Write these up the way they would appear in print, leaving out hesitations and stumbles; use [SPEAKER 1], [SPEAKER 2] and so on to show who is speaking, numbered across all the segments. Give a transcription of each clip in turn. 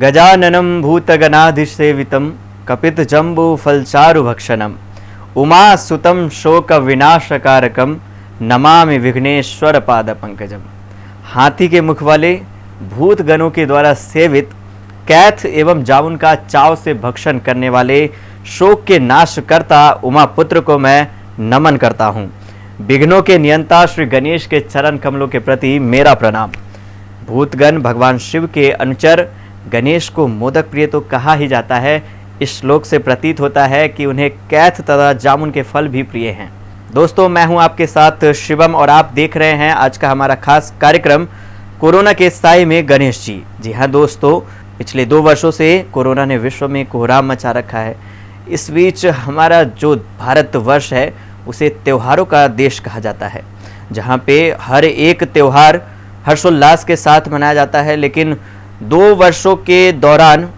[SPEAKER 1] गजाननं भूतगणाधिसेवितं कपितजम्बूफलचारुभक्षणम् उमासुतं शोकविनाशकारकं नमामि विघ्नेश्वर पादपंकजम। हाथी के मुख वाले भूत गणों के द्वारा सेवित कैथ एवं जामुन का चाव से भक्षण करने वाले शोक के नाशकर्ता उमा पुत्र को मैं नमन करता हूँ। विघ्नों के नियंता श्री गणेश के चरण कमलों के प्रति मेरा प्रणाम। भूतगण भगवान शिव के अनुचर गणेश को मोदक प्रिय तो कहा ही जाता है। इस श्लोक से प्रतीत होता है कि उन्हें कैथ तथा जामुन के फल भी प्रिय हैं। दोस्तों, मैं हूं आपके साथ शिवम और आप देख रहे हैं आज का हमारा खास कार्यक्रम कोरोना के साए में गणेश जी। जी हाँ दोस्तों, पिछले 2 वर्षों से कोरोना ने विश्व में कोहराम मचा रखा है। इस बीच हमारा जो भारतवर्ष है उसे त्योहारों का देश कहा जाता है, जहाँ पे हर एक त्यौहार हर्षोल्लास के साथ मनाया जाता है। लेकिन 2 वर्षों के दौरान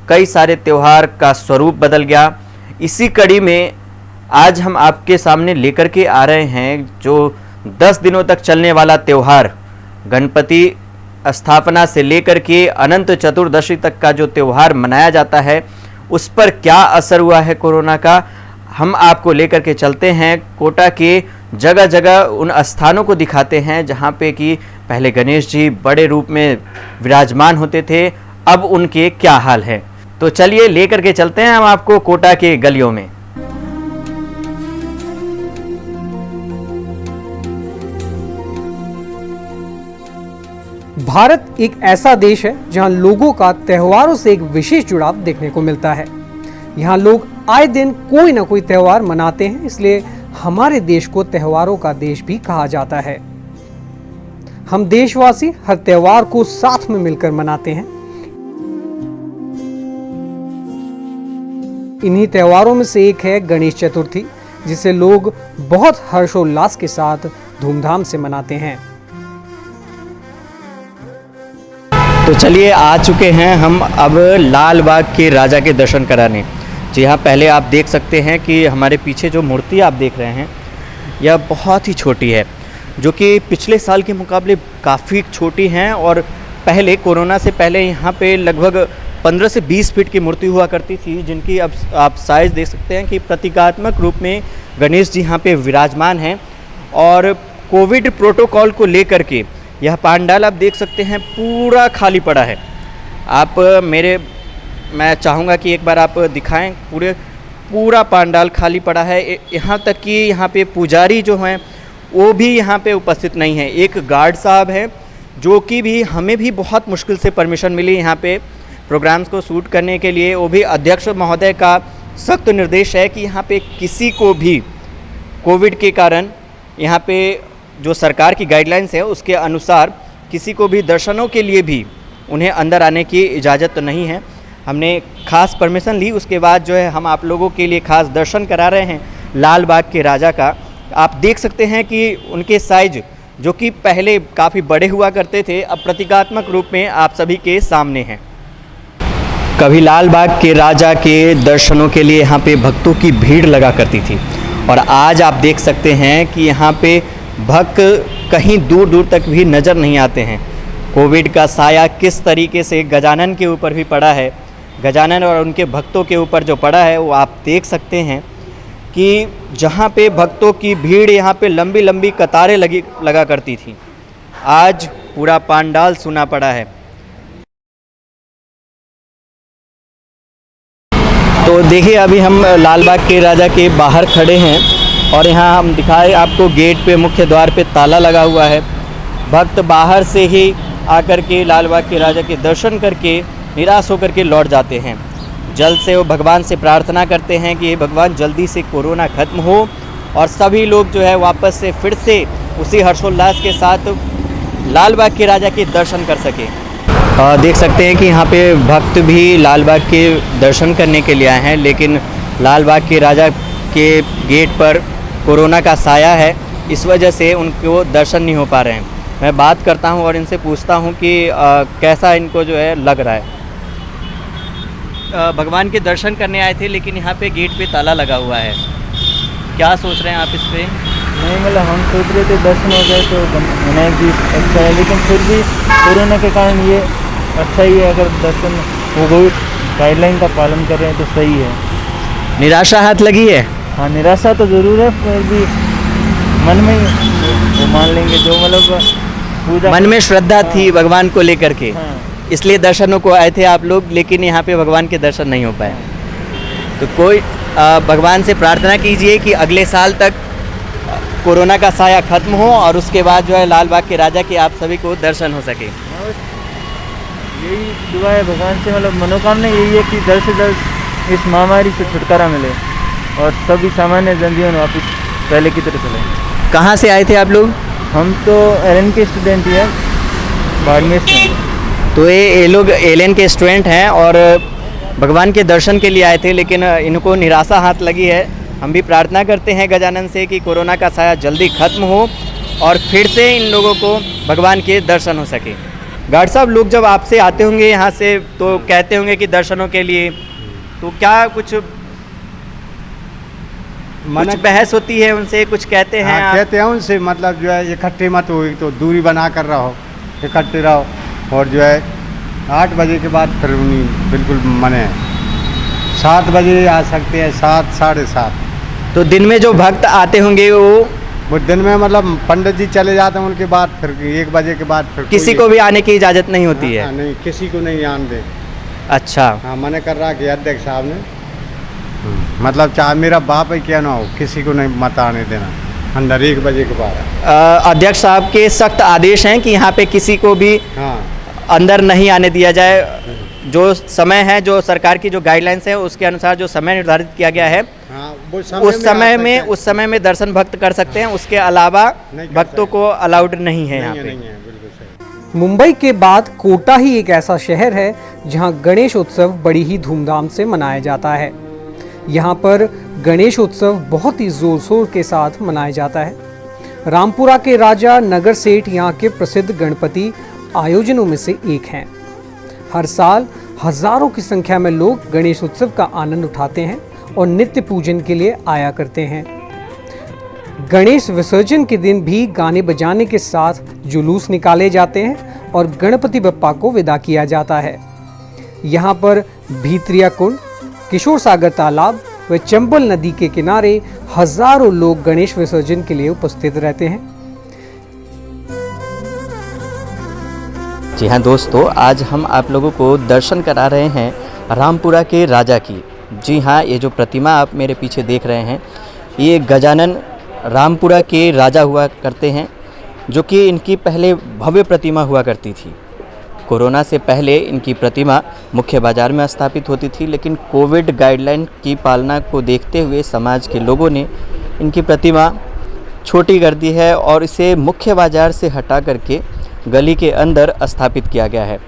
[SPEAKER 1] कई सारे त्यौहार का स्वरूप बदल गया। इसी कड़ी में आज हम आपके सामने लेकर के आ रहे हैं जो 10 दिनों तक चलने वाला त्यौहार, गणपति स्थापना से लेकर के अनंत चतुर्दशी तक का जो त्यौहार मनाया जाता है, उस पर क्या असर हुआ है कोरोना का, हम आपको लेकर के चलते हैं। कोटा के जगह जगह उन स्थानों को दिखाते हैं जहां पे कि पहले गणेश जी बड़े रूप में विराजमान होते थे, अब उनके क्या हाल है। तो चलिए लेकर के चलते हैं हम आपको कोटा के गलियों में।
[SPEAKER 2] भारत एक ऐसा देश है जहां लोगों का त्योहारों से एक विशेष जुड़ाव देखने को मिलता है। यहाँ लोग आए दिन कोई ना कोई त्यौहार मनाते हैं, इसलिए हमारे देश को त्योहारों का देश भी कहा जाता है। हम देशवासी हर त्योहार को साथ में मिलकर मनाते हैं। इन्हीं त्योहारों में से एक है गणेश चतुर्थी, जिसे लोग बहुत हर्षोल्लास के साथ धूमधाम से मनाते हैं।
[SPEAKER 1] तो चलिए आ चुके हैं हम अब लाल बाग के राजा के दर्शन कराने। जी हाँ, पहले आप देख सकते हैं कि हमारे पीछे जो मूर्ति आप देख रहे हैं यह बहुत ही छोटी है, जो कि पिछले साल के मुकाबले काफ़ी छोटी हैं। और पहले कोरोना से पहले यहाँ पे लगभग 15 से 20 फीट की मूर्ति हुआ करती थी, जिनकी अब आप साइज़ देख सकते हैं कि प्रतीकात्मक रूप में गणेश जी यहाँ पे विराजमान हैं। और कोविड प्रोटोकॉल को लेकर के यह पंडाल आप देख सकते हैं पूरा खाली पड़ा है। मैं चाहूँगा कि एक बार आप दिखाएं, पूरा पंडाल खाली पड़ा है। यहाँ तक कि यहाँ पे पुजारी जो हैं वो भी यहाँ पे उपस्थित नहीं है। एक गार्ड साहब हैं जो कि भी हमें भी बहुत मुश्किल से परमिशन मिली यहाँ पे प्रोग्राम्स को शूट करने के लिए। वो भी अध्यक्ष महोदय का सख्त निर्देश है कि यहाँ पे किसी को भी कोविड के कारण यहाँ पे जो सरकार की गाइडलाइंस है उसके अनुसार किसी को भी दर्शनों के लिए भी उन्हें अंदर आने की इजाज़त नहीं है। हमने खास परमिशन ली, उसके बाद जो है हम आप लोगों के लिए खास दर्शन करा रहे हैं लाल बाग के राजा का। आप देख सकते हैं कि उनके साइज जो कि पहले काफ़ी बड़े हुआ करते थे, अब प्रतीकात्मक रूप में आप सभी के सामने हैं। कभी लाल बाग के राजा के दर्शनों के लिए यहाँ पे भक्तों की भीड़ लगा करती थी, और आज आप देख सकते हैं कि यहाँ पे भक्त कहीं दूर दूर तक भी नज़र नहीं आते हैं। कोविड का साया किस तरीके से गजानन के ऊपर भी पड़ा है, गजानन और उनके भक्तों के ऊपर जो पड़ा है वो आप देख सकते हैं कि जहाँ पे भक्तों की भीड़ यहाँ पे लंबी लंबी कतारें लगा करती थी, आज पूरा पंडाल सुना पड़ा है। तो देखिए, अभी हम लाल बाग के राजा के बाहर खड़े हैं और यहाँ हम दिखाए आपको गेट पे, मुख्य द्वार पे ताला लगा हुआ है। भक्त बाहर से ही आकर के लाल बाग के राजा के दर्शन करके निराश होकर के लौट जाते हैं। जल्द से वो भगवान से प्रार्थना करते हैं कि भगवान जल्दी से कोरोना खत्म हो और सभी लोग जो है वापस से फिर से उसी हर्षोल्लास के साथ लाल बाग के राजा के दर्शन कर सके। देख सकते हैं कि यहाँ पे भक्त भी लाल बाग के दर्शन करने के लिए आए हैं, लेकिन लाल बाग के राजा के गेट पर कोरोना का साया है, इस वजह से उनको दर्शन नहीं हो पा रहे हैं। मैं बात करता हूँ और इनसे पूछता हूँ कि कैसा इनको जो है लग रहा है। भगवान के दर्शन करने आए थे, लेकिन यहाँ पे गेट पे ताला लगा हुआ है, क्या सोच रहे हैं आप इस पर?
[SPEAKER 3] नहीं, मतलब हम सोच रहे थे दर्शन हो गए तो होना भी अच्छा है, लेकिन फिर भी कोरोना के कारण ये अच्छा ही है अगर दर्शन वो कोविड गाइडलाइन का पालन कर रहे हैं तो सही है।
[SPEAKER 1] निराशा हाथ लगी है?
[SPEAKER 3] हाँ, निराशा तो ज़रूर है, फिर भी मन में वो मान लेंगे जो मतलब पूजा
[SPEAKER 1] मन में श्रद्धा थी भगवान को लेकर के,
[SPEAKER 3] हाँ।
[SPEAKER 1] इसलिए दर्शनों को आए थे आप लोग, लेकिन यहाँ पे भगवान के दर्शन नहीं हो पाए। तो कोई भगवान से प्रार्थना कीजिए कि अगले साल तक कोरोना का साया खत्म हो और उसके बाद जो है लाल बाग के राजा के आप सभी को दर्शन हो सके।
[SPEAKER 3] यही दुआ है भगवान से, मतलब मनोकामना यही है कि जल्द से जल्द इस महामारी से छुटकारा मिले और सभी सामान्य जनजीवन वापस पहले की तरह चले।
[SPEAKER 1] कहाँ से आए थे आप लोग?
[SPEAKER 3] हम तो एलएन के स्टूडेंट ही हैं, बाड़मेर से।
[SPEAKER 1] तो ये लोग एलियन के स्टूडेंट हैं और भगवान के दर्शन के लिए आए थे, लेकिन इनको निराशा हाथ लगी है। हम भी प्रार्थना करते हैं गजानन से कि कोरोना का साया जल्दी खत्म हो और फिर से इन लोगों को भगवान के दर्शन हो सके। गार्ड साहब, लोग जब आपसे आते होंगे यहाँ से तो कहते होंगे कि दर्शनों के लिए, तो क्या कुछ बहस होती है उनसे, कुछ कहते हैं?
[SPEAKER 4] हाँ, कहते हैं उनसे, मतलब जो है इकट्ठे मत हो, तो दूरी बना कर रहो, इकट्ठे रहो, और जो है 8 बजे के बाद फिर उन्हीं बिल्कुल मने 7 बजे आ सकते हैं, 7 साढ़े 7।
[SPEAKER 1] तो दिन में जो भक्त आते होंगे
[SPEAKER 4] वो दिन में मतलब पंडित जी चले जाते हैं, उनके बाद फिर 1 बजे के बाद फिर
[SPEAKER 1] किसी को भी आने की इजाज़त नहीं होती है?
[SPEAKER 4] नहीं, किसी को नहीं आने दे।
[SPEAKER 1] अच्छा।
[SPEAKER 4] हाँ, मना कर रहा कि अध्यक्ष साहब ने, मतलब चाहे मेरा बाप ही क्या ना हो, किसी को नहीं मत आने देना अंदर 1 बजे के बाद।
[SPEAKER 1] अध्यक्ष साहब के सख्त आदेश हैं कि यहाँ पे किसी को भी
[SPEAKER 4] हाँ,
[SPEAKER 1] अंदर नहीं आने दिया जाए। जो समय है, जो सरकार की जो गाइडलाइंस है उसके अनुसार जो समय निर्धारित किया गया है,
[SPEAKER 4] हाँ, वो
[SPEAKER 1] उस समय में दर्शन भक्त कर सकते हैं, उसके अलावा भक्तों को अलाउड नहीं है यहाँ पे।
[SPEAKER 4] नहीं है, बिल्कुल सही।
[SPEAKER 2] मुंबई के बाद कोटा ही एक ऐसा शहर है जहां गणेश उत्सव बड़ी ही धूमधाम से मनाया जाता है। यहाँ पर गणेश उत्सव बहुत ही जोर शोर के साथ मनाया जाता है। रामपुरा के राजा नगर सेठ यहाँ के प्रसिद्ध गणपति आयोजनों में से एक हैं। हर साल हजारों की संख्या में लोग गणेश उत्सव का आनंद उठाते हैं और नित्य पूजन के लिए आया करते हैं। गणेश विसर्जन के दिन भी गाने बजाने के साथ जुलूस निकाले जाते हैं और गणपति बप्पा को विदा किया जाता है। यहाँ पर भीतरिया कुंड, किशोर सागर तालाब व चंबल नदी के किनारे हजारों लोग गणेश विसर्जन के लिए उपस्थित रहते हैं।
[SPEAKER 1] जी हाँ दोस्तों, आज हम आप लोगों को दर्शन करा रहे हैं रामपुरा के राजा की। जी हाँ, ये जो प्रतिमा आप मेरे पीछे देख रहे हैं, ये गजानन रामपुरा के राजा हुआ करते हैं, जो कि इनकी पहले भव्य प्रतिमा हुआ करती थी। कोरोना से पहले इनकी प्रतिमा मुख्य बाज़ार में स्थापित होती थी, लेकिन कोविड गाइडलाइन की पालना को देखते हुए समाज के लोगों ने इनकी प्रतिमा छोटी कर दी है और इसे मुख्य बाज़ार से हटा करके गली के अंदर स्थापित किया गया है।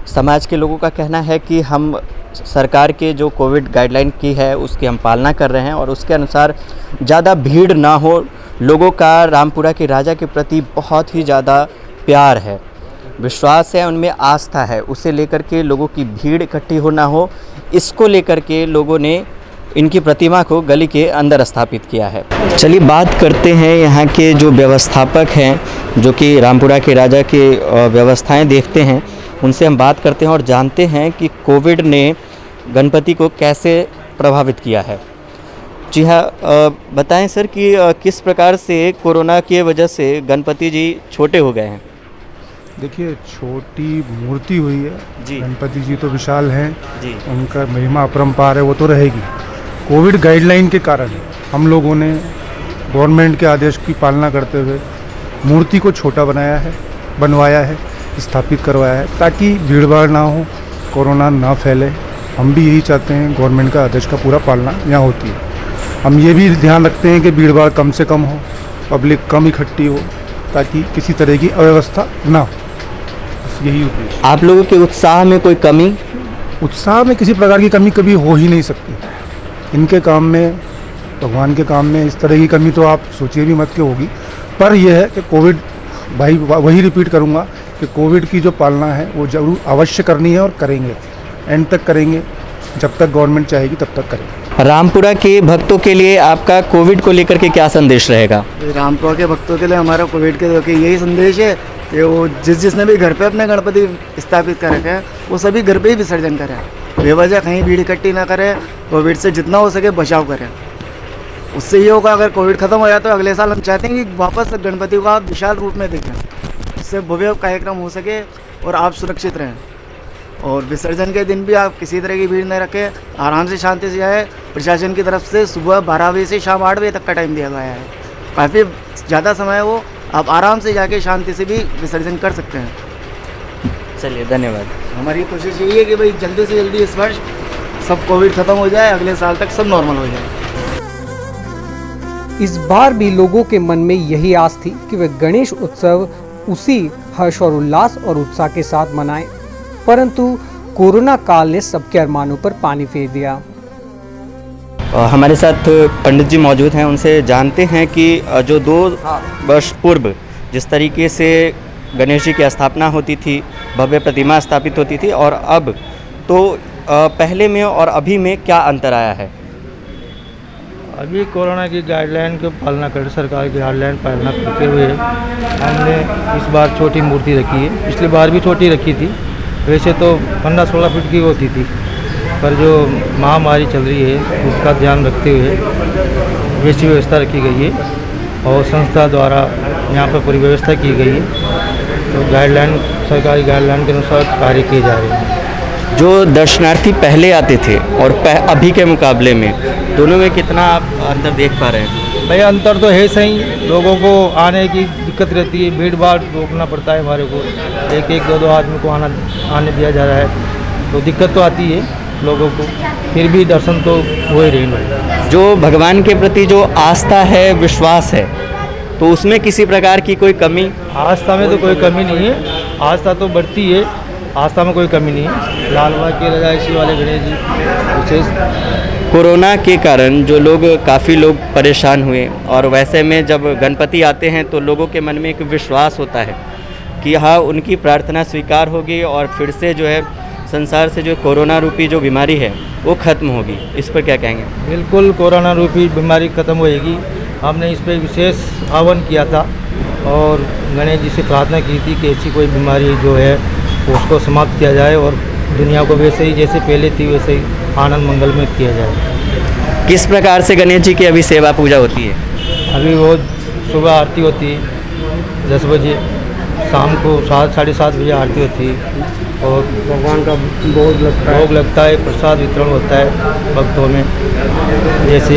[SPEAKER 1] समाज के लोगों का कहना है कि हम सरकार के जो कोविड गाइडलाइन की है उसकी हम पालना कर रहे हैं और उसके अनुसार ज़्यादा भीड़ ना हो। लोगों का रामपुरा के राजा के प्रति बहुत ही ज़्यादा प्यार है, विश्वास है, उनमें आस्था है। उसे लेकर के लोगों की भीड़ इकट्ठी हो ना हो, इसको लेकर के लोगों ने इनकी प्रतिमा को गली के अंदर स्थापित किया है। चलिए बात करते हैं यहाँ के जो व्यवस्थापक हैं, जो कि रामपुरा के राजा के व्यवस्थाएं देखते हैं, उनसे हम बात करते हैं और जानते हैं कि कोविड ने गणपति को कैसे प्रभावित किया है। जी हाँ, बताएं सर कि किस प्रकार से कोरोना की वजह से गणपति जी छोटे हो गए हैं।
[SPEAKER 5] देखिए, छोटी मूर्ति हुई है
[SPEAKER 1] जी।
[SPEAKER 5] गणपति जी तो विशाल हैं
[SPEAKER 1] जी।
[SPEAKER 5] उनका महिमा अपरंपार है, वो तो रहेगी। कोविड गाइडलाइन के कारण हम लोगों ने गवर्नमेंट के आदेश की पालना करते हुए मूर्ति को छोटा बनवाया है, स्थापित करवाया है, ताकि भीड़ भाड़ ना हो, कोरोना ना फैले। हम भी यही चाहते हैं, गवर्नमेंट का आदेश का पूरा पालना यहाँ होती है। हम ये भी ध्यान रखते हैं कि भीड़ भाड़ कम से कम हो, पब्लिक कम इकट्ठी हो, ताकि किसी तरह की अव्यवस्था ना हो। बस यही उद्देश्य।
[SPEAKER 1] आप लोगों के उत्साह में कोई कमी?
[SPEAKER 5] उत्साह में किसी प्रकार की कमी कभी हो ही नहीं सकती। इनके काम में, भगवान के काम में इस तरह की कमी तो आप सोचिए भी मत कि होगी। पर यह है कि कोविड, भाई वही रिपीट करूँगा कि कोविड की जो पालना है वो जरूर अवश्य करनी है और करेंगे, एंड तक करेंगे, जब तक गवर्नमेंट चाहेगी तब तक करेंगे।
[SPEAKER 1] रामपुरा के भक्तों के लिए आपका कोविड को लेकर के क्या संदेश रहेगा?
[SPEAKER 6] रामपुरा के भक्तों के लिए हमारा कोविड के लेकर यही संदेश है कि वो जिसने भी घर पे अपने गणपति स्थापित कर रखे हैं वो सभी घर पे ही विसर्जन करें। बेवजह कहीं भीड़ इकट्ठी ना करें, कोविड से जितना हो सके बचाव करें। उससे ये होगा, अगर कोविड ख़त्म हो जाए तो अगले साल हम चाहते हैं कि वापस गणपति को आप विशाल रूप में देखें, उससे भव्य कार्यक्रम हो सके और आप सुरक्षित रहें। और विसर्जन के दिन भी आप किसी तरह की भीड़ न रखें, आराम से शांति से जाए। प्रशासन की तरफ से सुबह 12 बजे से शाम 8 बजे तक का टाइम दिया गया है, काफ़ी ज़्यादा समय है वो, आप आराम से जाके शांति से भी विसर्जन कर सकते हैं।
[SPEAKER 1] चलिए, धन्यवाद।
[SPEAKER 6] हमारी कोशिश यही है कि भाई जल्दी से जल्दी इस वर्ष सब कोविड ख़त्म हो जाए, अगले साल तक सब नॉर्मल हो जाए।
[SPEAKER 2] इस बार भी लोगों के मन में यही आस थी कि वे गणेश उत्सव उसी हर्ष और उल्लास और उत्साह के साथ मनाएं, परंतु कोरोना काल ने सबके अरमानों पर पानी फेर दिया।
[SPEAKER 1] हमारे साथ पंडित जी मौजूद हैं, उनसे जानते हैं कि जो 2 वर्ष पूर्व जिस तरीके से गणेश जी की स्थापना होती थी, भव्य प्रतिमा स्थापित होती थी, और अब तो पहले में और अभी में क्या अंतर आया है?
[SPEAKER 7] अभी कोरोना की गाइडलाइन की पालना कर, सरकार की गाइडलाइन पालना करते हुए हमने इस बार छोटी मूर्ति रखी है। पिछली बार भी छोटी रखी थी, वैसे तो 15-16 फीट की होती थी, पर जो महामारी चल रही है उसका ध्यान रखते हुए वैसी व्यवस्था रखी गई है और संस्था द्वारा यहाँ पर पूरी व्यवस्था की गई है। तो गाइडलाइन, सरकारी गाइडलाइन के अनुसार कार्य किए जा रहे हैं।
[SPEAKER 1] जो दर्शनार्थी पहले आते थे और अभी के मुकाबले में दोनों में कितना आप अंतर देख पा रहे हैं?
[SPEAKER 7] भाई अंतर तो है सही, लोगों को आने की दिक्कत रहती है, भीड़ भाड़ रोकना पड़ता है हमारे को, 1-1, 2-2 आदमी को आने दिया जा रहा है, तो दिक्कत तो आती है लोगों को, फिर भी दर्शन तो हो ही रहे।
[SPEAKER 1] जो भगवान के प्रति जो आस्था है, विश्वास है, तो उसमें किसी प्रकार की कोई कमी?
[SPEAKER 7] आस्था में तो कोई कमी नहीं है, आस्था तो बढ़ती है, आस्था में कोई कमी नहीं है। लालबाग के राजा इसी वाले गणेश जी विशेष।
[SPEAKER 1] कोरोना के कारण जो लोग, काफ़ी लोग परेशान हुए, और वैसे में जब गणपति आते हैं तो लोगों के मन में एक विश्वास होता है कि हाँ, उनकी प्रार्थना स्वीकार होगी और फिर से जो है संसार से जो कोरोना रूपी जो बीमारी है वो ख़त्म होगी। इस पर क्या कहेंगे?
[SPEAKER 7] बिल्कुल, कोरोना रूपी बीमारी ख़त्म होएगी। हमने इस पर विशेष आह्वान किया था और गणेश जी से प्रार्थना की थी कि ऐसी कोई बीमारी जो है उसको समाप्त किया जाए और दुनिया को वैसे ही जैसे पहले थी वैसे ही आनंद मंगल में किया जाए।
[SPEAKER 1] किस प्रकार से गणेश जी की अभी सेवा पूजा होती है?
[SPEAKER 7] अभी वो सुबह आरती होती है 10 बजे, शाम को 7, 7:30 बजे आरती होती है और भगवान का भोग लगता है, प्रसाद वितरण होता है भक्तों में। जैसे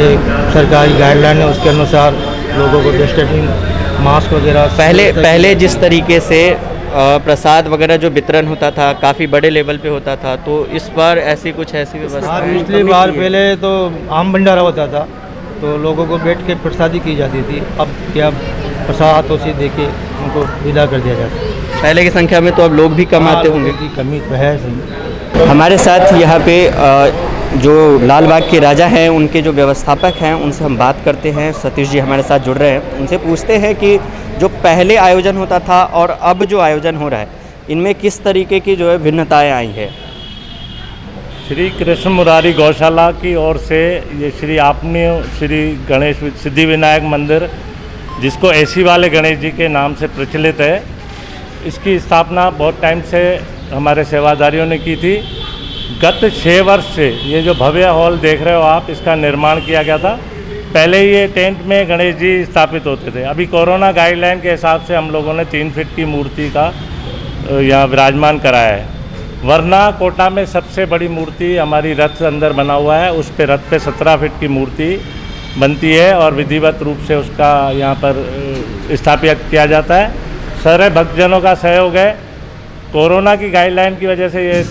[SPEAKER 7] सरकारी गाइडलाइन है उसके अनुसार लोगों को डिस्टेंसिंग, मास्क वगैरह
[SPEAKER 1] पहले जिस तरीके से प्रसाद वगैरह जो वितरण होता था काफ़ी बड़े लेवल पे होता था, तो इस बार ऐसी व्यवस्था?
[SPEAKER 7] पिछली बार पहले तो आम भंडारा होता था तो लोगों को बैठ के प्रसादी की जाती थी, अब क्या प्रसाद हाथों से दे के उनको विदा कर दिया जाता है।
[SPEAKER 1] पहले की संख्या में तो अब लोग भी कम आते होंगे।
[SPEAKER 7] की कमी तो है सही।
[SPEAKER 1] हमारे साथ यहाँ पे जो लालबाग के राजा हैं, उनके जो व्यवस्थापक हैं, उनसे हम बात करते हैं। सतीश जी हमारे साथ जुड़ रहे हैं, उनसे पूछते हैं कि जो पहले आयोजन होता था और अब जो आयोजन हो रहा है, इनमें किस तरीके की जो है भिन्नताएं आई है?
[SPEAKER 8] श्री कृष्ण मुरारी गौशाला की ओर से ये श्री गणेश सिद्धि विनायक मंदिर, जिसको एसी वाले गणेश जी के नाम से प्रचलित है, इसकी स्थापना बहुत टाइम से हमारे सेवादारियों ने की थी। गत 6 वर्ष से ये जो भव्य हॉल देख रहे हो आप, इसका निर्माण किया गया था। पहले ये टेंट में गणेश जी स्थापित होते थे। अभी कोरोना गाइडलाइन के हिसाब से हम लोगों ने 3 फीट की मूर्ति का यहाँ विराजमान कराया है, वरना कोटा में सबसे बड़ी मूर्ति हमारी रथ अंदर बना हुआ है, उस पे रथ पे 17 फीट की मूर्ति बनती है और विधिवत रूप से उसका यहाँ पर स्थापित किया जाता है। सारे भक्तजनों का सहयोग है। कोरोना की गाइडलाइन की वजह से ये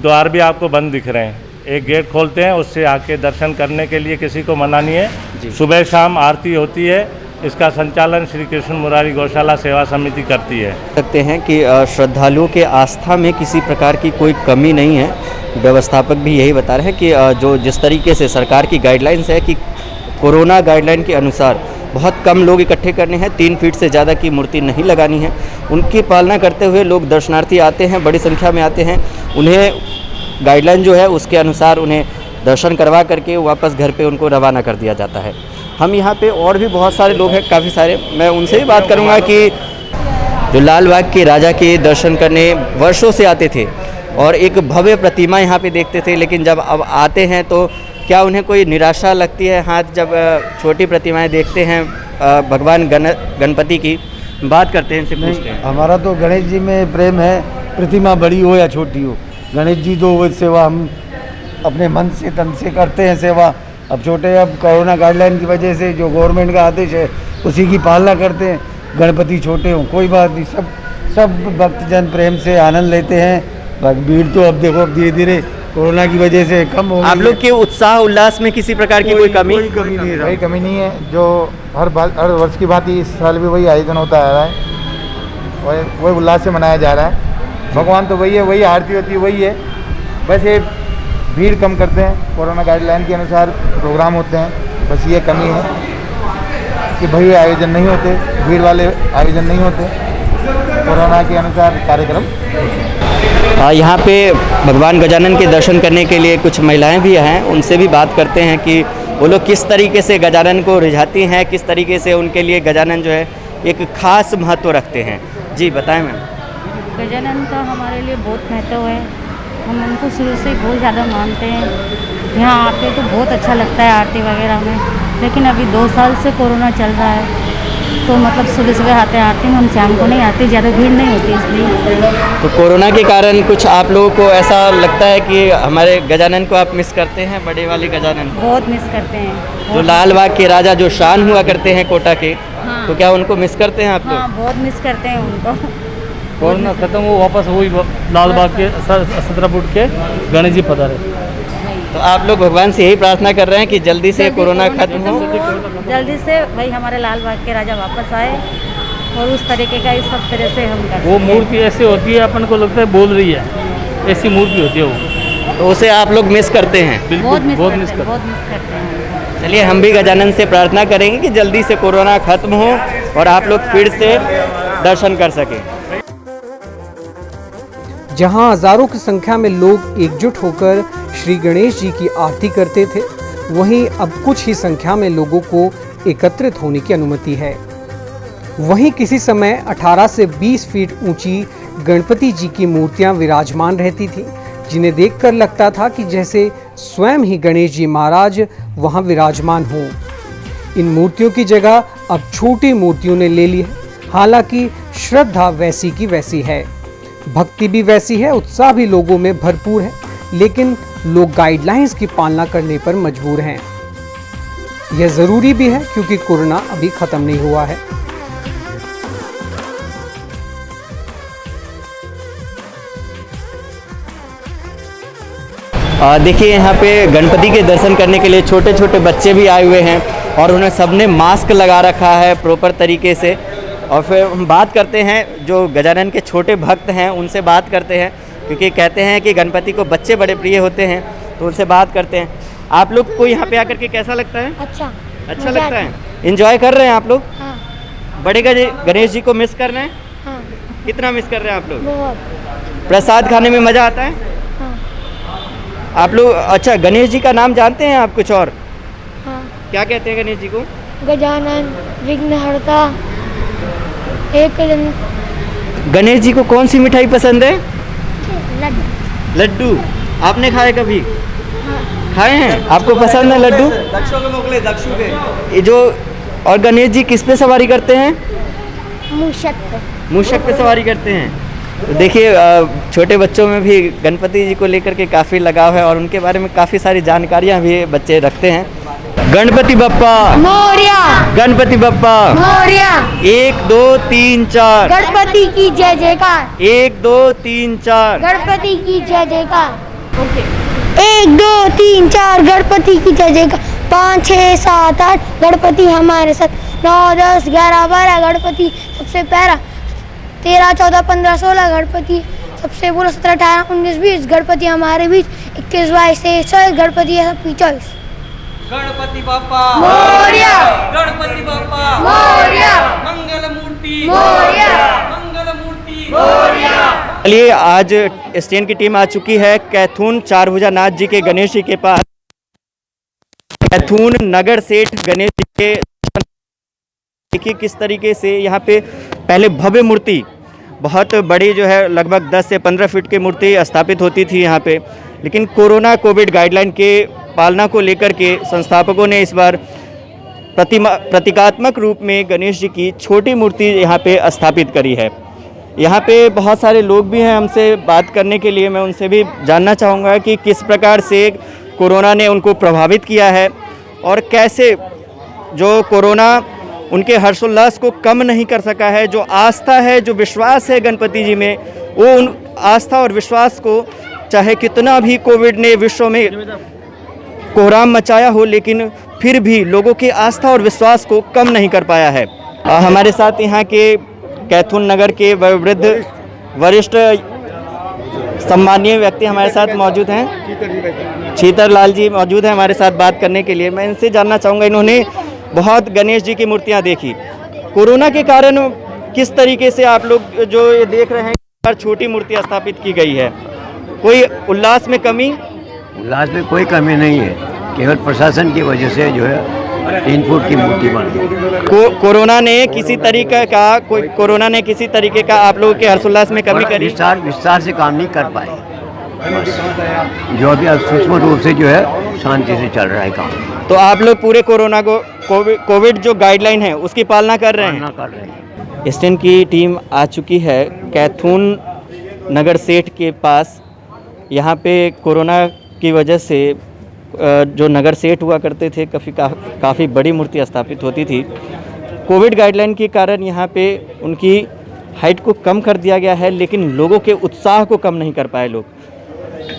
[SPEAKER 8] द्वार भी आपको बंद दिख रहे हैं। एक गेट खोलते हैं, उससे आके दर्शन करने के लिए किसी को मना नहीं है। सुबह शाम आरती होती है। इसका संचालन श्री कृष्ण मुरारी गौशाला सेवा समिति करती है।
[SPEAKER 1] सकते हैं कि श्रद्धालुओं के आस्था में किसी प्रकार की कोई कमी नहीं है। व्यवस्थापक भी यही बता रहे हैं कि जो जिस तरीके से सरकार की गाइडलाइंस है कि कोरोना गाइडलाइन के अनुसार बहुत कम लोग इकट्ठे करने हैं, 3 फीट से ज़्यादा की मूर्ति नहीं लगानी है, उनकी पालना करते हुए लोग दर्शनार्थी आते हैं, बड़ी संख्या में आते हैं। उन्हें गाइडलाइन जो है उसके अनुसार उन्हें दर्शन करवा करके वापस घर पे उनको रवाना कर दिया जाता है। हम यहाँ पे और भी बहुत सारे लोग हैं, काफ़ी सारे, मैं उनसे भी बात करूँगा कि जो लालबाग के राजा के दर्शन करने वर्षों से आते थे, और एक भव्य प्रतिमा यहाँ पे देखते थे, लेकिन जब अब आते हैं तो क्या उन्हें कोई निराशा लगती है हाथ जब छोटी प्रतिमाएं देखते हैं भगवान गणपति की? बात करते हैं, इनसे पूछते हैं।
[SPEAKER 9] हमारा तो गणेश जी में प्रेम है, प्रतिमा बड़ी हो या छोटी हो, गणेश जी तो वो सेवा हम अपने मन से तन से करते हैं सेवा। अब छोटे, अब कोरोना गाइडलाइन की वजह से जो गवर्नमेंट का आदेश है उसी की पालना करते हैं। गणपति छोटे हों कोई बात नहीं, सब भक्तजन प्रेम से आनंद लेते हैं। भीड़ तो अब देखो अब धीरे धीरे कोरोना की वजह से कम हो गई।
[SPEAKER 1] आप लोग के उत्साह उल्लास में किसी प्रकार की कोई कमी
[SPEAKER 9] नहीं है,
[SPEAKER 7] कोई कमी नहीं है। जो हर वर्ष की बात इस साल भी वही आयोजन होता आ रहा है, वही उल्लास से मनाया जा रहा है। भगवान तो वही है, वही आरती होती है वही है, बस ये भीड़ कम करते हैं। कोरोना गाइडलाइन के अनुसार प्रोग्राम होते हैं, बस ये कमी है कि भव्य आयोजन नहीं होते, भीड़ वाले आयोजन नहीं होते, कोरोना के अनुसार कार्यक्रम।
[SPEAKER 1] यहाँ पे भगवान गजानन के दर्शन करने के लिए कुछ महिलाएं भी हैं, उनसे भी बात करते हैं कि वो लोग किस तरीके से गजानन को रिझाती हैं, किस तरीके से उनके लिए गजानन जो है एक खास महत्व रखते हैं। जी बताएं मैम।
[SPEAKER 10] गजानन का हमारे लिए बहुत महत्व है, हम उनको शुरू से बहुत ज़्यादा मानते हैं। यहाँ आते तो बहुत अच्छा लगता है आरती वगैरह में, लेकिन अभी 2 साल से कोरोना चल रहा है तो मतलब सुबह सुबह आते हैं आरती में, हम शाम को नहीं आते, ज़्यादा भीड़ नहीं होती इसलिए।
[SPEAKER 1] तो कोरोना के कारण कुछ आप लोगों को ऐसा लगता है कि हमारे गजानन को आप मिस करते हैं, बड़े वाले गजानन?
[SPEAKER 10] बहुत मिस करते हैं।
[SPEAKER 1] जो लाल बाग के राजा जो शान हुआ करते हैं कोटा के,
[SPEAKER 10] हाँ।
[SPEAKER 1] तो क्या उनको मिस करते हैं आप लोग?
[SPEAKER 10] हाँ बहुत मिस करते हैं उनको।
[SPEAKER 3] कोरोना खत्म हो वापस वही लाल बाग के 17 फुट के गणेश जी पधारे।
[SPEAKER 1] तो आप लोग भगवान से यही प्रार्थना कर रहे हैं कि जल्दी से कोरोना खत्म हो,
[SPEAKER 10] जल्दी से भाई हमारे लाल बाग के राजा वापस आए और उस तरीके का इस सब तरह से हम कर।
[SPEAKER 3] वो मूर्ति ऐसे होती है अपन को लगता है बोल रही है, ऐसी मूर्ति होती है वो,
[SPEAKER 1] तो उसे आप लोग मिस करते हैं?
[SPEAKER 10] बहुत मिस करते हैं।
[SPEAKER 1] चलिए हम भी गजानन से प्रार्थना करेंगे कि जल्दी से कोरोना खत्म हो और आप लोग फिर से दर्शन कर सकें।
[SPEAKER 2] जहां हजारों की संख्या में लोग एकजुट होकर श्री गणेश जी की आरती करते थे, वहीं अब कुछ ही संख्या में लोगों को एकत्रित होने की अनुमति है। वहीं किसी समय 18 से 20 फीट ऊंची गणपति जी की मूर्तियां विराजमान रहती थीं, जिन्हें देखकर लगता था कि जैसे स्वयं ही गणेश जी महाराज वहां विराजमान हों। इन मूर्तियों की जगह अब छोटी मूर्तियों ने ले ली है। हालांकि श्रद्धा वैसी की वैसी है, भक्ति भी वैसी है, उत्साह भी लोगों में भरपूर है, लेकिन लोग गाइडलाइंस की पालना करने पर मजबूर हैं। यह जरूरी भी है क्योंकि कोरोना अभी खत्म नहीं हुआ है।
[SPEAKER 1] देखिए यहाँ पे गणपति के दर्शन करने के लिए छोटे छोटे बच्चे भी आए हुए हैं और उन्हें सबने मास्क लगा रखा है प्रॉपर तरीके से। और फिर हम बात करते हैं जो गजानन के छोटे भक्त हैं, उनसे बात करते हैं, क्योंकि कहते हैं कि गणपति को बच्चे बड़े प्रिय होते हैं, तो उनसे बात करते हैं। आप लोग को यहाँ पे आकर के कैसा लगता है? अच्छा लगता है? एंजॉय कर रहे हैं आप लोग?
[SPEAKER 11] हाँ।
[SPEAKER 1] बड़े गणेश जी को मिस कर रहे हैं?
[SPEAKER 11] हाँ।
[SPEAKER 1] कितना मिस कर रहे हैं आप लोग?
[SPEAKER 11] बहुत।
[SPEAKER 1] प्रसाद खाने में मज़ा आता है?
[SPEAKER 11] हाँ।
[SPEAKER 1] आप लोग अच्छा गणेश जी का नाम जानते हैं आप कुछ और?
[SPEAKER 11] हाँ।
[SPEAKER 1] क्या कहते हैं गणेश जी को?
[SPEAKER 11] गजानन, विघ्नहर्ता, एक
[SPEAKER 1] गणेश जी को कौन सी मिठाई पसंद है?
[SPEAKER 11] लड्डू।
[SPEAKER 1] लड्डू। आपने खाए कभी?
[SPEAKER 11] हाँ।
[SPEAKER 1] खाए हैं? आपको पसंद है लड्डू? ये जो और गणेश जी किस पे सवारी करते हैं? मूषक पे सवारी करते हैं। तो देखिए छोटे बच्चों में भी गणपति जी को लेकर के काफ़ी लगाव है और उनके बारे में काफ़ी सारी जानकारियाँ भी बच्चे रखते हैं। गणपति बप्पा
[SPEAKER 11] मोरया,
[SPEAKER 1] गणपति बप्पा
[SPEAKER 11] मोरया।
[SPEAKER 1] 1 2 3 4
[SPEAKER 11] गणपति की जय जयकार।
[SPEAKER 1] 1 2 3 4
[SPEAKER 11] गणपति की जय जयकार। 1 2 3 4 गणपति की जय जयकार। 5 6 7 8 गणपति हमारे साथ। 9 10 11 12 गणपति सबसे प्यारा। 13 14 15 16 गणपति सबसे बुरा। 17 18 19 20 गणपति हमारे बीच। 21 22 23 24 गणपति है सब 24।
[SPEAKER 12] गणपति बाप्पा
[SPEAKER 11] मोरया,
[SPEAKER 12] गणपति बाप्पा
[SPEAKER 11] मोरया,
[SPEAKER 12] मंगल मूर्ति
[SPEAKER 11] मोरया,
[SPEAKER 12] मंगल मूर्ति मोरया।
[SPEAKER 1] चलिए आज स्टेन की टीम आ चुकी है कैथून चारभुजानाथ जी के गणेश जी के पास। कैथून नगर सेठ गणेश जी के देखिए किस तरीके से यहाँ पे पहले भव्य मूर्ति बहुत बड़ी जो है लगभग 10 से 15 फीट की मूर्ति स्थापित होती थी यहाँ पे, लेकिन कोविड गाइडलाइन के पालना को लेकर के संस्थापकों ने इस बार प्रतीकात्मक रूप में गणेश जी की छोटी मूर्ति यहाँ पे स्थापित करी है। यहाँ पे बहुत सारे लोग भी हैं हमसे बात करने के लिए, मैं उनसे भी जानना चाहूँगा कि किस प्रकार से कोरोना ने उनको प्रभावित किया है और कैसे जो कोरोना उनके हर्षोल्लास को कम नहीं कर सका है। जो आस्था है, जो विश्वास है गणपति जी में, वो उन आस्था और विश्वास को चाहे कितना भी कोविड ने विश्व में कोहराम मचाया हो, लेकिन फिर भी लोगों की आस्था और विश्वास को कम नहीं कर पाया है। हमारे साथ यहाँ के कैथून नगर के वयोवृद्ध वरिष्ठ सम्मानीय व्यक्ति हमारे साथ मौजूद हैं। छीतर लाल जी मौजूद हैं हमारे साथ बात करने के लिए। मैं इनसे जानना चाहूँगा, इन्होंने बहुत गणेश जी की मूर्तियाँ देखी, कोरोना के कारण किस तरीके से आप लोग जो ये देख रहे हैं छोटी मूर्तियाँ स्थापित की गई है, कोई उल्लास में कमी?
[SPEAKER 13] उल्लास में कोई कमी नहीं है, केवल प्रशासन की वजह से जो है 3 फुट की मूर्ति बन गई।
[SPEAKER 1] कोरोना ने किसी तरीके का आप लोगों के हर्षोल्लास में कमी करी?
[SPEAKER 13] विस्तार से काम नहीं कर पाए, जो अभी सूक्ष्म रूप से जो है शांति से चल रहा है काम।
[SPEAKER 1] तो आप लोग पूरे कोरोना को कोविड जो गाइडलाइन है उसकी पालना कर रहे हैं? स्टैन की टीम आ चुकी है कैथून नगर सेठ के पास। यहाँ पे कोरोना की वजह से जो नगर सेठ हुआ करते थे काफ़ी बड़ी मूर्ति स्थापित होती थी। कोविड गाइडलाइन के कारण यहाँ पे उनकी हाइट को कम कर दिया गया है, लेकिन लोगों के उत्साह को कम नहीं कर पाए लोग।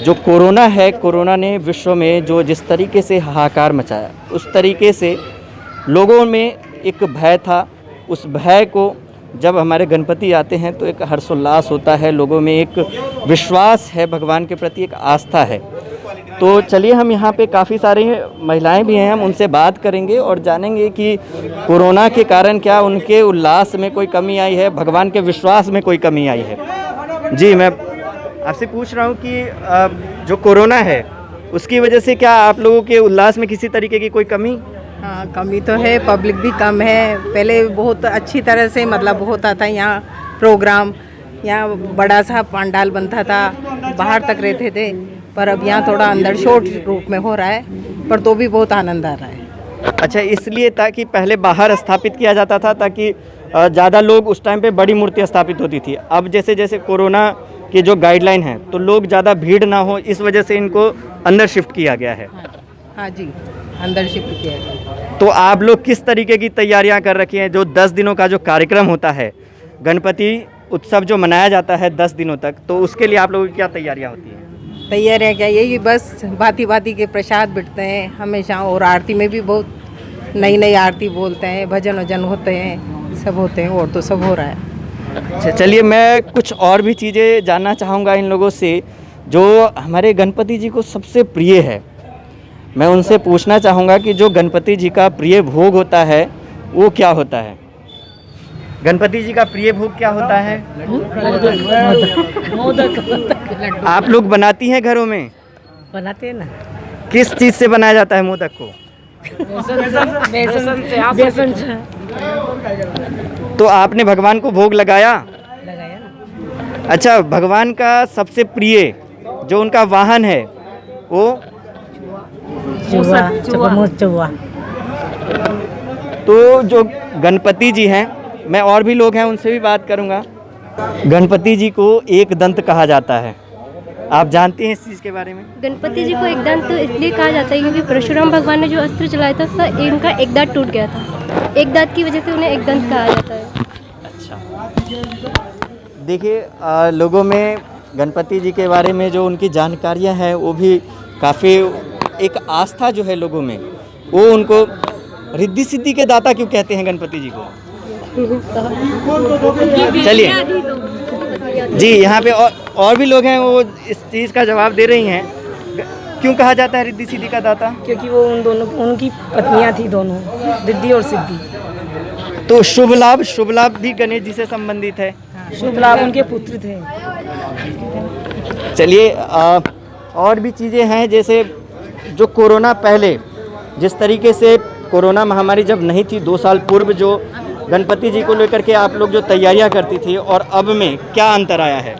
[SPEAKER 1] जो कोरोना है, कोरोना ने विश्व में जो जिस तरीके से हाहाकार मचाया, उस तरीके से लोगों में एक भय था। उस भय को जब हमारे गणपति आते हैं तो एक हर्षोल्लास होता है, लोगों में एक विश्वास है भगवान के प्रति, एक आस्था है। तो चलिए, हम यहाँ पे काफ़ी सारी महिलाएं भी हैं, हम उनसे बात करेंगे और जानेंगे कि कोरोना के कारण क्या उनके उल्लास में कोई कमी आई है, भगवान के विश्वास में कोई कमी आई है। जी, मैं आपसे पूछ रहा हूँ कि जो कोरोना है उसकी वजह से क्या आप लोगों के उल्लास में किसी तरीके की कोई कमी?
[SPEAKER 14] हाँ, कमी तो है, पब्लिक भी कम है। पहले बहुत अच्छी तरह से मतलब होता था यहाँ प्रोग्राम, यहाँ बड़ा सा पंडाल बनता था, बाहर तक रहते थे, पर अब यहाँ थोड़ा अंदर शॉर्ट रूप में हो रहा है, पर तो भी बहुत आनंद आ रहा है।
[SPEAKER 1] अच्छा, इसलिए ताकि पहले बाहर स्थापित किया जाता था ताकि ज़्यादा लोग उस टाइम पे बड़ी मूर्ति स्थापित होती थी। अब जैसे जैसे कोरोना की जो गाइडलाइन है तो लोग ज़्यादा भीड़ ना हो, इस वजह से इनको अंदर शिफ्ट किया गया है।
[SPEAKER 14] हाँ जी, अंदर शिफ्ट किया गया।
[SPEAKER 1] तो आप लोग किस तरीके की तैयारियां कर रखी हैं? जो 10 दिनों का जो कार्यक्रम होता है, गणपति उत्सव जो मनाया जाता है 10 दिनों तक, तो उसके लिए आप लोगों की क्या तैयारियां होती हैं?
[SPEAKER 14] तैयारियाँ क्या, यही बस भांति भांति के प्रसाद बिटते हैं हमेशा, और आरती में भी बहुत नई नई आरती बोलते हैं, भजन वजन होते हैं, सब होते हैं, और तो सब हो रहा है।
[SPEAKER 1] अच्छा, चलिए, मैं कुछ और भी चीज़ें जानना चाहूँगा इन लोगों से जो हमारे गणपति जी को सबसे प्रिय है। मैं उनसे पूछना चाहूँगा कि जो गणपति जी का प्रिय भोग होता है वो क्या होता है? गणपति जी का प्रिय भोग क्या होता है? आप लोग बनाती हैं घरों में?
[SPEAKER 14] बनाते हैं ना।
[SPEAKER 1] किस चीज़ से बनाया जाता है मोदक को?
[SPEAKER 14] बेसन से।
[SPEAKER 1] तो आपने भगवान को भोग लगाया? अच्छा, भगवान का सबसे प्रिय जो उनका वाहन है वो
[SPEAKER 14] चुआ।
[SPEAKER 1] तो जो गणपति जी हैं, मैं और भी लोग हैं उनसे भी बात करूंगा। गणपति जी को एक दंत कहा जाता है, आप जानते हैं इस चीज़ के बारे में?
[SPEAKER 15] गणपति जी को एक दांत तो इसलिए कहा जाता है क्योंकि परशुराम भगवान ने जो अस्त्र चलाया था उसका इनका एक दांत टूट गया था, एक दांत की वजह से उन्हें एक दंत कहा जाता है।
[SPEAKER 1] अच्छा, देखिए, लोगों में गणपति जी के बारे में जो उनकी जानकारियां हैं वो भी काफ़ी, एक आस्था जो है लोगों में, वो उनको रिद्धि सिद्धि के दाता क्यों कहते हैं गणपति जी को? चलिए जी, यहाँ पे और भी लोग हैं, वो इस चीज़ का जवाब दे रही हैं। क्यों कहा जाता है रिद्धि सिद्धि का दाता?
[SPEAKER 14] क्योंकि वो उनकी पत्नियां थी दोनों, रिद्धि और सिद्धि।
[SPEAKER 1] तो शुभ लाभ भी गणेश जी से संबंधित है।
[SPEAKER 14] शुभ लाभ उनके पुत्र थे।
[SPEAKER 1] चलिए, और भी चीज़ें हैं, जैसे जो कोरोना पहले जिस तरीके से कोरोना महामारी जब नहीं थी 2 साल पूर्व जो गणपति जी को लेकर के आप लोग जो तैयारियां करती थी और अब में क्या अंतर आया है?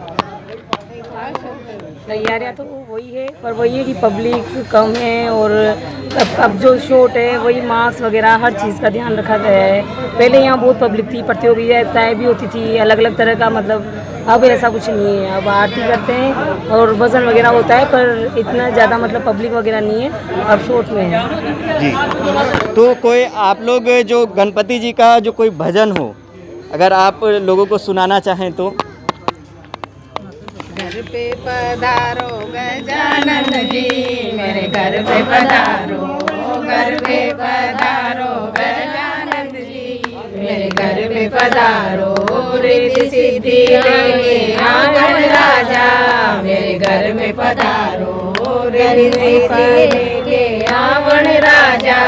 [SPEAKER 16] तैयारियाँ तो वही है, पर वही है कि पब्लिक कम है और अब जो शॉट है वही मास्क वगैरह हर चीज़ का ध्यान रखा गया है। पहले यहाँ बहुत पब्लिक थी, प्रतियोगिताएँ भी होती थी अलग अलग तरह का, मतलब अब ऐसा कुछ नहीं है। अब आरती करते हैं और भजन वगैरह होता है, पर इतना ज़्यादा मतलब पब्लिक वगैरह नहीं है, अब शॉट में है
[SPEAKER 1] जी। तो कोई आप लोग जो गणपति जी का जो कोई भजन हो, अगर आप लोगों को सुनाना चाहें तो?
[SPEAKER 14] घर पे पधारो गजानन जी, मेरे घर पे पधारो, घर पे पधारो गजानन जी, मेरे घर पे पधारो, रिद्धि सिद्धि लेके आंगन राजा, मेरे घर में पधारो, रिद्धि सिद्धि लेके आंगन राजा,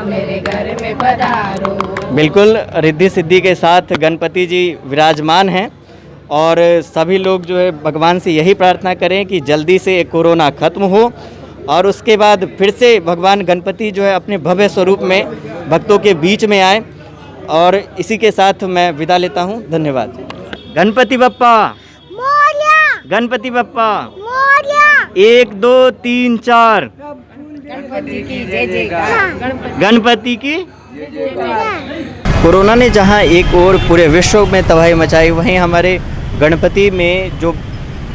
[SPEAKER 14] मेरे घर में पधारो।
[SPEAKER 1] बिल्कुल, रिद्धि सिद्धि के साथ गणपति जी विराजमान हैं और सभी लोग जो है भगवान से यही प्रार्थना करें कि जल्दी से कोरोना खत्म हो और उसके बाद फिर से भगवान गणपति जो है अपने भव्य स्वरूप में भक्तों के बीच में आए। और इसी के साथ मैं विदा लेता हूं, धन्यवाद। गणपति बप्पा मोरया, गणपति बप्पा मोरया। 1 2 3 4
[SPEAKER 14] गणपति की जय जयकार,
[SPEAKER 1] गणपति की। कोरोना ने जहां एक और पूरे विश्व में तबाही मचाई, वहीं हमारे गणपति में जो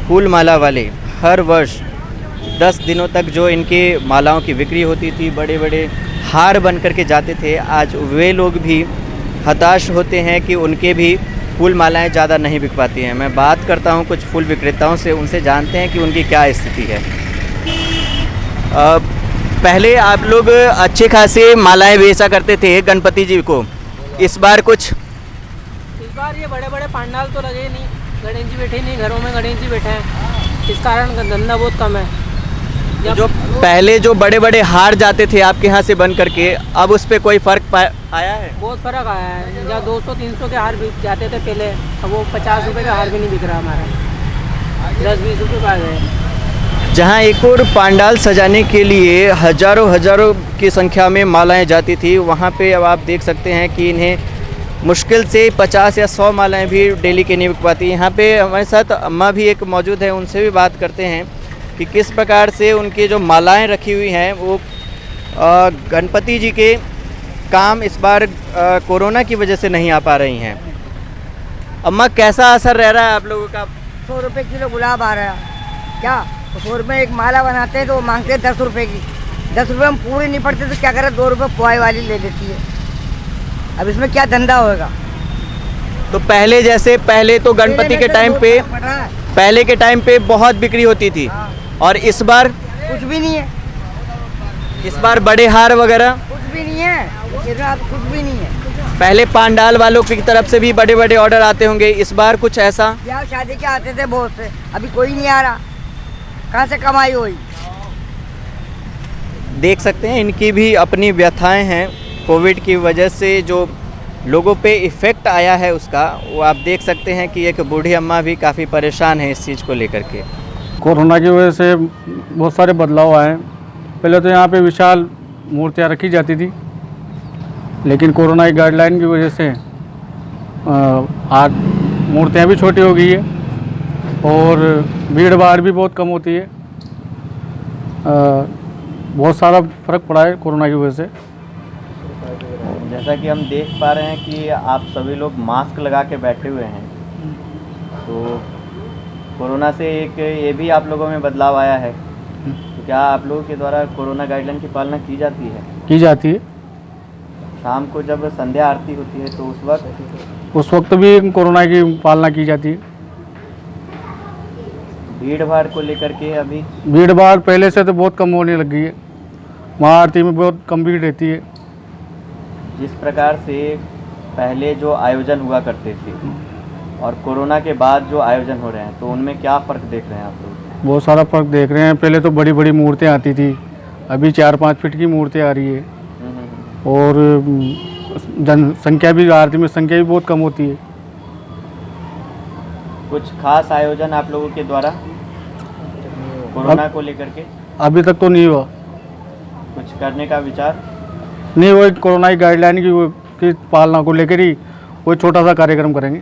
[SPEAKER 1] फूल माला वाले हर वर्ष 10 दिनों तक जो इनके मालाओं की बिक्री होती थी, बड़े बड़े हार बन करके जाते थे, आज वे लोग भी हताश होते हैं कि उनके भी फूल मालाएं ज़्यादा नहीं बिक पाती हैं। मैं बात करता हूं कुछ फूल विक्रेताओं से, उनसे जानते हैं कि उनकी क्या स्थिति है। पहले आप लोग अच्छे खासे मालाएं बेचा करते थे गणपति जी को, इस बार कुछ?
[SPEAKER 16] इस बार ये बड़े बड़े पंडाल तो लगे नहीं, गणेश जी बैठे नहीं, घरों में गणेश जी बैठे हैं, इस कारण धंधा बहुत कम है।
[SPEAKER 1] जो पहले जो बड़े बड़े हार जाते थे आपके यहाँ से बन करके, अब उस पर कोई फ़र्क आया है?
[SPEAKER 16] बहुत फ़र्क आया है। जहाँ 200-300 के हार बिक जाते थे पहले, अब वो 50 रुपये का हार भी नहीं बिक रहा हमारा, 10-20 रुपये का आ गए।
[SPEAKER 1] जहाँ एक और पंडाल सजाने के लिए हज़ारों की संख्या में मालाएं जाती थी, वहाँ पे अब आप देख सकते हैं कि इन्हें मुश्किल से 50 या 100 मालाएं भी डेली की नहीं बिक पाती। यहाँ पे हमारे साथ अम्मा भी एक मौजूद है, उनसे भी बात करते हैं कि किस प्रकार से उनकी जो मालाएं रखी हुई हैं वो गणपति जी के काम इस बार कोरोना की वजह से नहीं आ पा रही हैं। अम्मा, कैसा असर रह रहा है आप लोगों का?
[SPEAKER 17] 100 रुपये किलो गुलाब आ रहा है क्या? 100 रुपये एक माला बनाते हैं तो वो मांगते हैं 10 रुपये की। 10 रुपये हम पूरे नहीं पड़ते तो क्या करें, 2 रुपये पुआई वाली ले लेती है। अब इसमें क्या धंधा होगा?
[SPEAKER 1] तो पहले जैसे, पहले तो गणपति के टाइम पे, पहले के टाइम पे बहुत बिक्री होती थी, और इस बार
[SPEAKER 17] कुछ भी नहीं है।
[SPEAKER 1] इस बार बड़े हार वगैरह
[SPEAKER 17] कुछ भी नहीं है, कुछ भी नहीं है।
[SPEAKER 1] पहले पंडाल वालों की तरफ से भी बड़े बड़े ऑर्डर आते होंगे, इस बार कुछ ऐसा?
[SPEAKER 17] ब्याह शादी के आते थे बहुत से, अभी कोई नहीं आ रहा, कहाँ से कमाई हुई?
[SPEAKER 1] देख सकते हैं इनकी भी अपनी व्यथाएं हैं। कोविड की वजह से जो लोगों पे इफ़ेक्ट आया है उसका, वो आप देख सकते हैं कि एक बूढ़ी अम्मा भी काफ़ी परेशान है इस चीज़ को लेकर के।
[SPEAKER 18] कोरोना की वजह से बहुत सारे बदलाव आए हैं। पहले तो यहाँ पे विशाल मूर्तियाँ रखी जाती थी, लेकिन कोरोना की गाइडलाइन की वजह से आज मूर्तियाँ भी छोटी हो गई है और भीड़ भाड़ भी बहुत कम होती है। बहुत सारा फ़र्क पड़ा है कोरोना की वजह से।
[SPEAKER 1] जैसा कि हम देख पा रहे हैं कि आप सभी लोग मास्क लगा के बैठे हुए हैं, तो कोरोना से एक ये भी आप लोगों में बदलाव आया है। तो क्या आप लोगों के द्वारा कोरोना गाइडलाइन की पालना की जाती है?
[SPEAKER 18] की जाती है।
[SPEAKER 1] शाम को जब संध्या आरती होती है तो उस वक्त
[SPEAKER 18] भी कोरोना की पालना की जाती है।
[SPEAKER 1] भीड़ भाड़ को लेकर के अभी
[SPEAKER 18] भीड़ भाड़ पहले से तो बहुत कम होने लग गई है। महाआरती में बहुत कम भीड़ रहती है।
[SPEAKER 1] जिस प्रकार से पहले जो आयोजन हुआ करते थे और कोरोना के बाद जो आयोजन हो रहे हैं, तो उनमें क्या फ़र्क देख रहे हैं आप लोग?
[SPEAKER 18] बहुत सारा फ़र्क देख रहे हैं। पहले तो बड़ी बड़ी मूर्तियाँ आती थी, अभी 4-5 फीट की मूर्तियाँ आ रही है और जनसंख्या भी, आरती में संख्या भी बहुत कम होती है।
[SPEAKER 1] कुछ खास आयोजन आप लोगों के द्वारा कोरोना को लेकर के?
[SPEAKER 18] अभी तक तो नहीं हुआ।
[SPEAKER 1] कुछ करने का विचार
[SPEAKER 18] नहीं, वो कोरोना की गाइडलाइन की पालना को लेकर ही कोई छोटा सा कार्यक्रम करेंगे।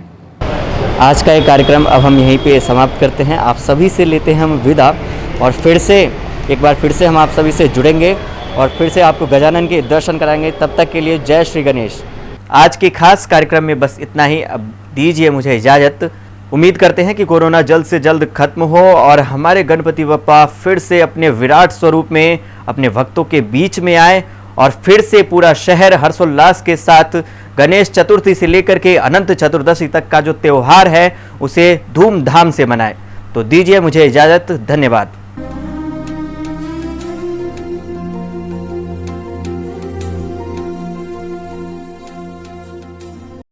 [SPEAKER 1] आज का ये कार्यक्रम अब हम यहीं पे समाप्त करते हैं। आप सभी से लेते हैं हम विदा और फिर से एक बार फिर से हम आप सभी से जुड़ेंगे और फिर से आपको गजानन के दर्शन कराएंगे। तब तक के लिए जय श्री गणेश। आज के खास कार्यक्रम में बस इतना ही। अब दीजिए मुझे इजाज़त। उम्मीद करते हैं कि कोरोना जल्द से जल्द खत्म हो और हमारे गणपति बप्पा फिर से अपने विराट स्वरूप में अपने भक्तों के बीच में आए और फिर से पूरा शहर हर्षोल्लास के साथ गणेश चतुर्थी से लेकर के अनंत चतुर्दशी तक का जो त्यौहार है उसे धूमधाम से मनाए। तो दीजिए मुझे इजाज़त। धन्यवाद।